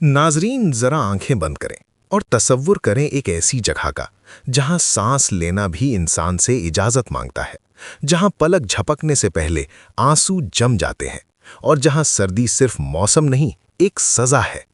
नाजरीन जरा आंखें बंद करें और तसव्वुर करें एक ऐसी जगह का जहां सांस लेना भी इंसान से इजाजत मांगता है, जहां पलक झपकने से पहले आंसू जम जाते हैं और जहां सर्दी सिर्फ मौसम नहीं एक सजा है।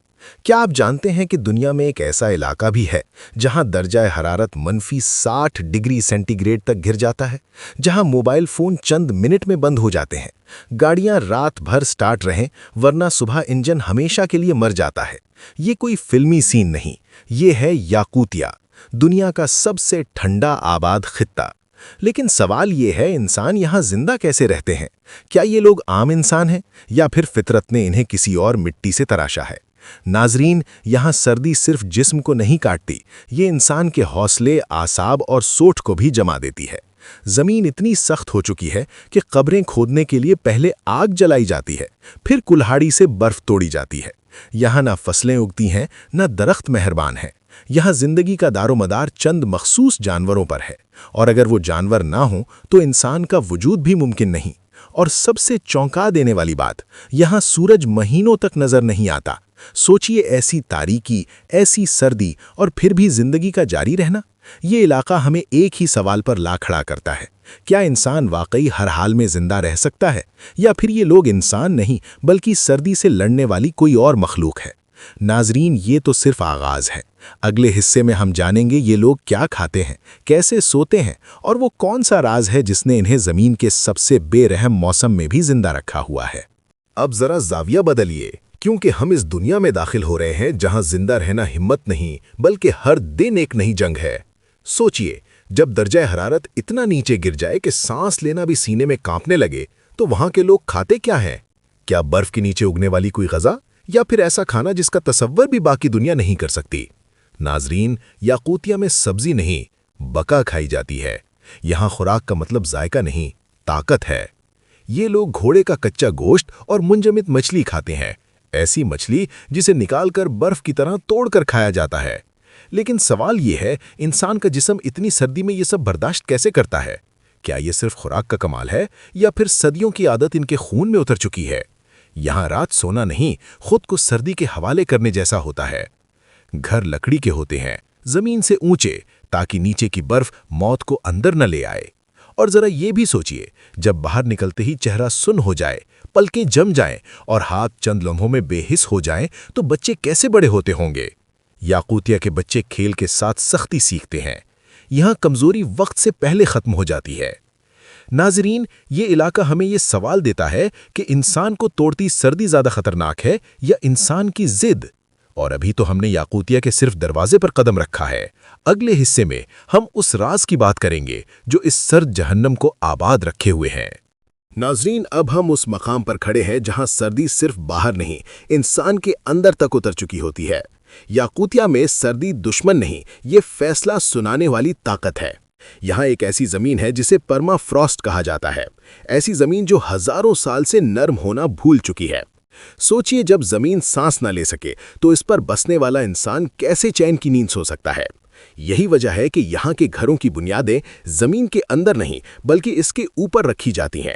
क्या आप जानते हैं कि दुनिया में एक ऐसा इलाका भी है जहां दर्जा हरारत -60 डिग्री सेंटीग्रेड तक गिर जाता है, जहां मोबाइल फोन चंद मिनट में बंद हो जाते हैं, गाड़ियां रात भर स्टार्ट रहें वरना सुबह इंजन हमेशा के लिए मर जाता है। ये कोई फिल्मी सीन नहीं, ये है याकूतिया, दुनिया का सबसे ठंडा आबाद खित्ता। लेकिन सवाल ये है, इंसान यहाँ जिंदा कैसे रहते हैं? क्या ये लोग आम इंसान हैं या फिर फितरत ने इन्हें किसी और मिट्टी से तराशा है? नाजरीन, यहाँ सर्दी सिर्फ जिस्म को नहीं काटती, ये इंसान के हौसले, आसाब और सोच को भी जमा देती है। जमीन इतनी सख्त हो चुकी है कि कब्रें खोदने के लिए पहले आग जलाई जाती है, फिर कुल्हाड़ी से बर्फ तोड़ी जाती है। यहाँ ना फसलें उगती हैं, ना दरख्त मेहरबान हैं। यहाँ जिंदगी का दारोमदार चंद मखसूस जानवरों पर है, और अगर वो जानवर ना हो तो इंसान का वजूद भी मुमकिन नहीं। और सबसे चौंका देने वाली बात, यहाँ सूरज महीनों तक नजर नहीं आता। सोचिए, ऐसी तारीकी, ऐसी सर्दी और फिर भी जिंदगी का जारी रहना। ये इलाका हमें एक ही सवाल पर ला खड़ा करता है, क्या इंसान वाकई हर हाल में जिंदा रह सकता है, या फिर ये लोग इंसान नहीं बल्कि सर्दी से लड़ने वाली कोई और मखलूक है? नाजरीन, ये तो सिर्फ आगाज है। अगले हिस्से में हम जानेंगे ये लोग क्या खाते हैं, कैसे सोते हैं, और वो कौन सा राज है जिसने इन्हें जमीन के सबसे बेरहम मौसम में भी जिंदा रखा हुआ है। अब जरा जाविया बदलिए, क्योंकि हम इस दुनिया में दाखिल हो रहे हैं जहां जिंदा रहना हिम्मत नहीं बल्कि हर दिन एक नई जंग है। सोचिए, जब दर्जा हरारत इतना नीचे गिर जाए कि सांस लेना भी सीने में कांपने लगे, तो वहां के लोग खाते क्या हैं? क्या बर्फ के नीचे उगने वाली कोई गज़ा, या फिर ऐसा खाना जिसका तसव्वुर भी बाकी दुनिया नहीं कर सकती? नाजरीन, याकूतिया में सब्जी नहीं, बका खाई जाती है। यहाँ खुराक का मतलब जायका नहीं, ताकत है। ये लोग घोड़े का कच्चा गोश्त और मुंजमद मछली खाते हैं, ऐसी मछली जिसे निकालकर बर्फ की तरह तोड़कर खाया जाता है। लेकिन सवाल ये है, इंसान का जिस्म इतनी सर्दी में ये सब बर्दाश्त कैसे करता है? क्या ये सिर्फ खुराक का कमाल है, या फिर सदियों की आदत इनके खून में उतर चुकी है? यहाँ रात सोना नहीं, खुद को सर्दी के हवाले करने जैसा होता है। घर लकड़ी के होते हैं, जमीन से ऊंचे, ताकि नीचे की बर्फ मौत को अंदर न ले आए। और जरा ये भी सोचिए, जब बाहर निकलते ही चेहरा सुन्न हो जाए, पलकें जम जाएं और हाथ चंद लम्हों में बेहिस हो जाएं, तो बच्चे कैसे बड़े होते होंगे? याकूतिया के बच्चे खेल के साथ सख्ती सीखते हैं। यहाँ कमजोरी वक्त से पहले खत्म हो जाती है। नाजरीन, ये इलाका हमें ये सवाल देता है कि इंसान को तोड़ती सर्दी ज्यादा खतरनाक है या इंसान की जिद? और अभी तो हमने याकूतिया के सिर्फ दरवाजे पर कदम रखा है। अगले हिस्से में हम उस राज की बात करेंगे जो इस सर्द जहन्नम को आबाद रखे हुए हैं। नाजरीन, अब हम उस मकाम पर खड़े हैं जहां सर्दी सिर्फ बाहर नहीं, इंसान के अंदर तक उतर चुकी होती है। याकूतिया में सर्दी दुश्मन नहीं, ये फैसला सुनाने वाली ताकत है। यहाँ एक ऐसी जमीन है जिसे परमा फ्रॉस्ट कहा जाता है, ऐसी जमीन जो हजारों साल से नर्म होना भूल चुकी है। सोचिए, जब जमीन सांस न ले सके तो इस पर बसने वाला इंसान कैसे चैन की नींद सो सकता है? यही वजह है कि यहाँ के घरों की बुनियादें जमीन के अंदर नहीं बल्कि इसके ऊपर रखी जाती हैं।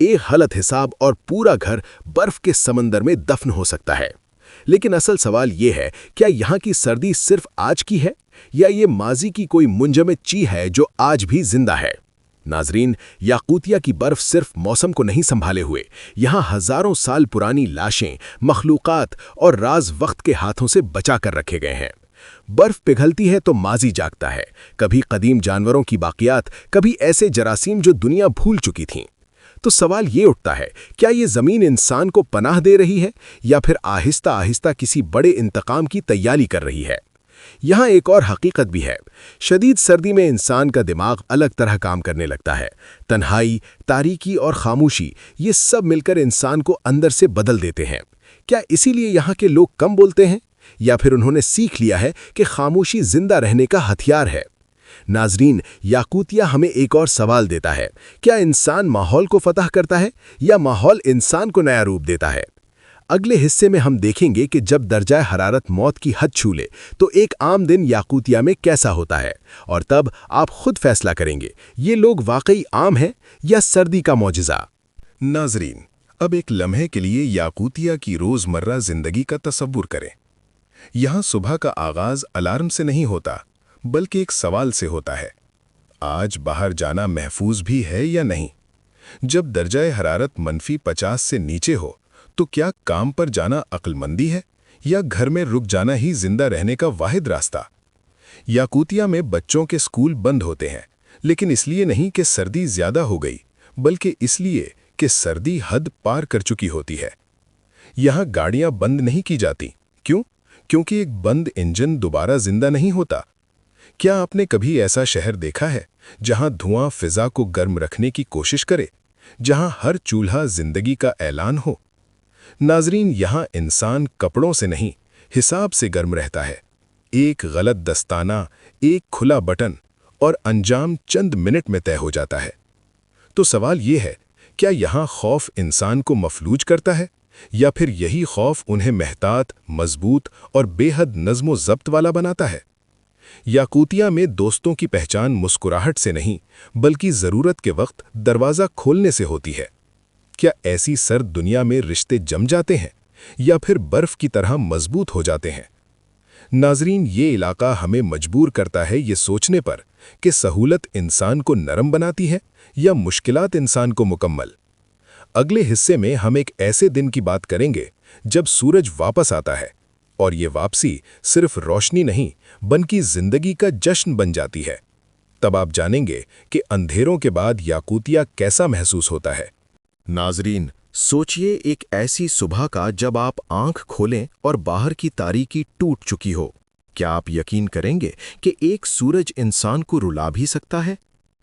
एक गलत हिसाब और पूरा घर बर्फ के समंदर में दफन हो सकता है। लेकिन असल सवाल ये है, क्या यहाँ की सर्दी सिर्फ आज की है, या ये माजी की कोई मुंजमद चीज है जो आज भी जिंदा है? नाजरीन, याकूतिया की बर्फ सिर्फ मौसम को नहीं संभाले हुए, यहाँ हजारों साल पुरानी लाशें, मखलूकात और राज वक्त के हाथों से बचा कर रखे गए हैं। बर्फ पिघलती है तो माजी जागता है, कभी कदीम जानवरों की बाकियात, कभी ऐसे जरासीम जो दुनिया भूल चुकी थीं। तो सवाल ये उठता है, क्या ये जमीन इंसान को पनाह दे रही है, या फिर आहिस्ता आहिस्ता किसी बड़े इंतकाम की तैयारी कर रही है? यहाँ एक और हकीकत भी है। शदीद सर्दी में इंसान का दिमाग अलग तरह काम करने लगता है। तन्हाई, तारीकी और खामोशी, ये सब मिलकर इंसान को अंदर से बदल देते हैं। क्या इसीलिए यहाँ के लोग कम बोलते हैं, या फिर उन्होंने सीख लिया है कि खामोशी जिंदा रहने का हथियार है? नाजरीन, याकूतिया हमें एक और सवाल देता है, क्या इंसान माहौल को फतह करता है या माहौल इंसान को नया रूप देता है? अगले हिस्से में हम देखेंगे कि जब दर्जा हरारत मौत की हद छू ले तो एक आम दिन याकूतिया में कैसा होता है, और तब आप खुद फैसला करेंगे, ये लोग वाकई आम हैं या सर्दी का मौजिज़ा। नाजरीन, अब एक लम्हे के लिए याकूतिया की रोजमर्रा जिंदगी का तसव्वुर करें। यहाँ सुबह का आगाज अलार्म से नहीं होता, बल्कि एक सवाल से होता है, आज बाहर जाना महफूज भी है या नहीं। जब दर्जाए हरारत -50 से नीचे हो, तो क्या काम पर जाना अक्लमंदी है या घर में रुक जाना ही जिंदा रहने का वाहिद रास्ता। याकूतिया में बच्चों के स्कूल बंद होते हैं, लेकिन इसलिए नहीं कि सर्दी ज्यादा हो गई, बल्कि इसलिए कि सर्दी हद पार कर चुकी होती है। यहाँ गाड़ियां बंद नहीं की जाती। क्यों? क्योंकि एक बंद इंजन दोबारा जिंदा नहीं होता। क्या आपने कभी ऐसा शहर देखा है जहां धुआं फिजा को गर्म रखने की कोशिश करे, जहां हर चूल्हा जिंदगी का ऐलान हो? नाजरीन, यहाँ इंसान कपड़ों से नहीं, हिसाब से गर्म रहता है। एक गलत दस्ताना, एक खुला बटन और अंजाम चंद मिनट में तय हो जाता है। तो सवाल ये है, क्या यहाँ खौफ इंसान को मफलूज करता है, या फिर यही खौफ उन्हें महतात, मजबूत और बेहद नज़्म ज़ब्त वाला बनाता है? याकूतिया में दोस्तों की पहचान मुस्कुराहट से नहीं, बल्कि ज़रूरत के वक्त दरवाज़ा खोलने से होती है। क्या ऐसी सर्द दुनिया में रिश्ते जम जाते हैं या फिर बर्फ की तरह मजबूत हो जाते हैं? नाजरीन, ये इलाका हमें मजबूर करता है ये सोचने पर कि सहूलत इंसान को नरम बनाती है या मुश्किलात इंसान को मुकम्मल। अगले हिस्से में हम एक ऐसे दिन की बात करेंगे जब सूरज वापस आता है, और ये वापसी सिर्फ रोशनी नहीं बल्कि जिंदगी का जश्न बन जाती है। तब आप जानेंगे कि अंधेरों के बाद याकूतिया कैसा महसूस होता है। नाजरीन, सोचिए एक ऐसी सुबह का जब आप आंख खोलें और बाहर की तारीकी टूट चुकी हो। क्या आप यकीन करेंगे कि एक सूरज इंसान को रुला भी सकता है?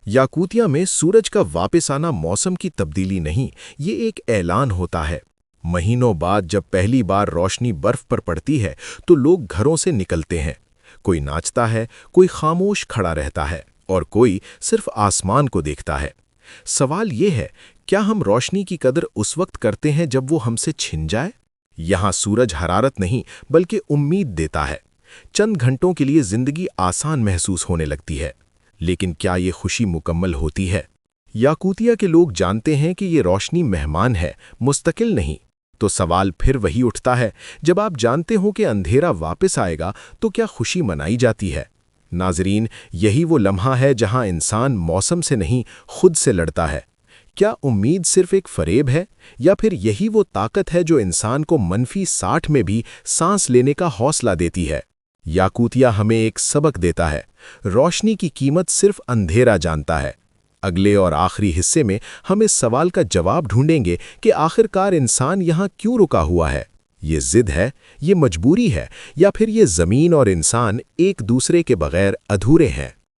याकूतिया में सूरज का वापस आना मौसम की तब्दीली नहीं, ये एक ऐलान होता है। महीनों बाद जब पहली बार रोशनी बर्फ पर पड़ती है तो लोग घरों से निकलते हैं। कोई नाचता है, कोई खामोश खड़ा रहता है और कोई सिर्फ आसमान को देखता है। सवाल ये है, क्या हम रोशनी की कदर उस वक्त करते हैं जब वो हमसे छिन जाए? यहाँ सूरज हरारत नहीं बल्कि उम्मीद देता है। चंद घंटों के लिए जिंदगी आसान महसूस होने लगती है, लेकिन क्या ये खुशी मुकम्मल होती है? याकूतिया के लोग जानते हैं कि ये रोशनी मेहमान है, मुस्तकिल नहीं। तो सवाल फिर वही उठता है, जब आप जानते हो कि अंधेरा वापस आएगा तो क्या खुशी मनाई जाती है? नाजरीन, यही वो लम्हा है जहां इंसान मौसम से नहीं खुद से लड़ता है। क्या उम्मीद सिर्फ एक फरेब है, या फिर यही वो ताकत है जो इंसान को -60 में भी सांस लेने का हौसला देती है? याकूतिया हमें एक सबक देता है, रोशनी की कीमत सिर्फ अंधेरा जानता है। अगले और आखिरी हिस्से में हम इस सवाल का जवाब ढूंढेंगे कि आखिरकार इंसान यहाँ क्यों रुका हुआ है। ये जिद है, ये मजबूरी है, या फिर ये ज़मीन और इंसान एक दूसरे के बगैर अधूरे हैं।